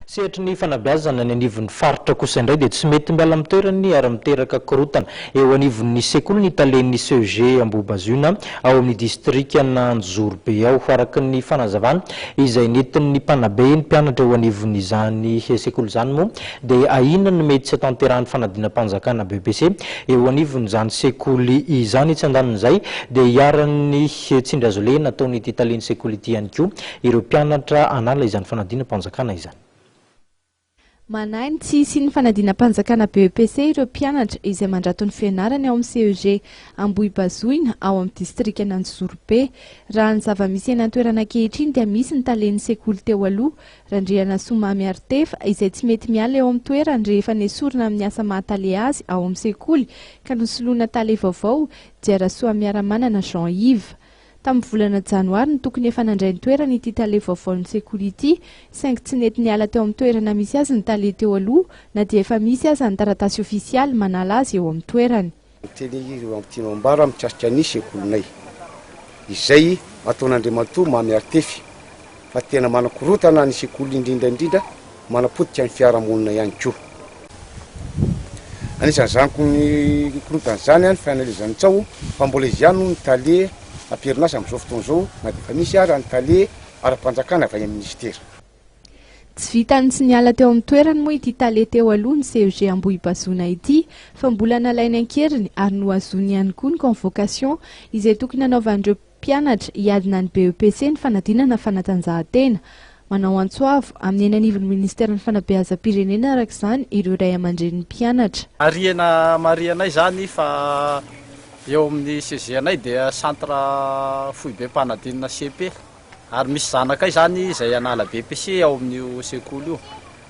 Sehatra ny fanabeazana ny anivon'ny faritra kosa indray dia tsy mety miala amin'ny toerany ary miteraka korotana eo anivon'ny sekoly ny talen'ny CEG Ambobazuna ao amin'ny distrikana Anjorobe ao araka ny fanazavana izay nentin'ny mpanabe ny mpianatra eo anivon'izany sekoly izany moa dia ahina no mety tsy hatanterahany fanadinam-panjakana BBC eo anivon'izany sekoly izany tsy andanin'izay dia hiaran'ny Tsindrazolehy nataon'ity talen'ny sekoly ity ihany koa ireo mpianatra anala izany fanadinam-panjakana izany. Manahy ny tsy isian'ny fanadinam-panjakana BEPC ireo mpianatra izay mandrato ny fianarany ao amin'ny CEG Ambohibazoina ao amin'ny distrikana Anjorobe. Raha ny zava-misy eny an-toerana ankehitriny dia misy ny talen'ny sekoly teo aloha Randriana Somamy Artefa izay tsy mety miala eo amin'ny toerany rehefa nesorina amin'ny asa mahatale azy ao amin'ny sekoly ka nosoloana tale vaovao Jerasoa miara-manana Jean-Yves. Tamin'ny volana janoary ny tokony efa nandray ny toerana ity tale vaovaon'ny sekoly ity, saingy tsy nety niala teo amin'ny toerana misy azy ny tale teo aloha na dia efa misy azy ny taratasy ofisialy manala azy eo amin'ny toerany. Teny ireo amin'ny tianao mitrasika ny sekolinay izay ataon'Andriamantoa Mamy Artefy fa tena manakorotana ny sekoly indrindra manapodika ny fiarahamonina ihany koa. Anisan'izany ny korotana izany any fianalizany tsao fa mbola izy ihany ny tale amperinasa amin'izao fotoana izao na dia efa misy ary ny tale ara-panjakana avy amin'ny ministera. Tsy vitany tsy niala teo amin'ny toerany moa ity tale teo aloha ny CEG Ambohibazoina ity fa mbola nalainy ankeriny ary noazony ihany koa ny convocation izay tokony hanaovan'ireo mpianatra hiadina ny BEPC ny fanadinana fanatanjahantena. Manao antsoavo amin'ny eny anivon'ny ministera ny fanabeazam-pirenena araka izany ireo ray aman-drenin'ny mpianatra. Marianay zany fa eo amin'ny CEG anay dia centre fohy be mpanadinana CP ary misy zanakay zany izay anala BEPC ao amin'io sekoly io.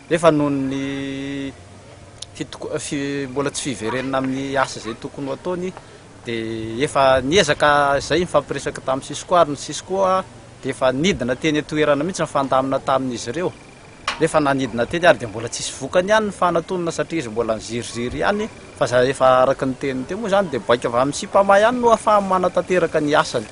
Nefa noho ny mbola tsy fiverenana amin'ny asa izay tokony ataony dia efa niezaka izay mifampiresaka tamin'ny Sisiko ary ny Sisiko dia efa nidina teny toerana mihitsy ny fandamina tamin'izy ireo. Rehefa nanidina teny ary dia mbola tsisy vokany ihany ny fanatonana satria izy mbola niziriziry ihany fa efa araka ny teniny teo moa izany dia baika avy amin'ny sipama ihany no ahafahany manatanteraka ny asany.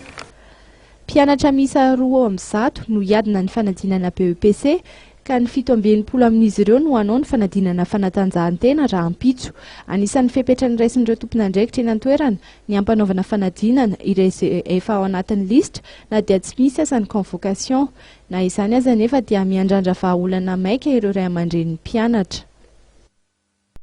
Mpianatra miisa 2 no hiadina ny fanadinana BEPC ka ny 70 amin'izy ireo no hanao ny fanadinana fanatanjahantena raha ampitso. Anisan'ny fepetra ny raisin'ireo tompon'andraikitra eny an-toerana ny ampanaovana fanadinana ireo efa ao anatin'ny listra na dia tsy misy aza ny convocation. Na izany aza nefa dia miandrandra vahaolana maika ireo ray aman-drenin'ny mpianatra.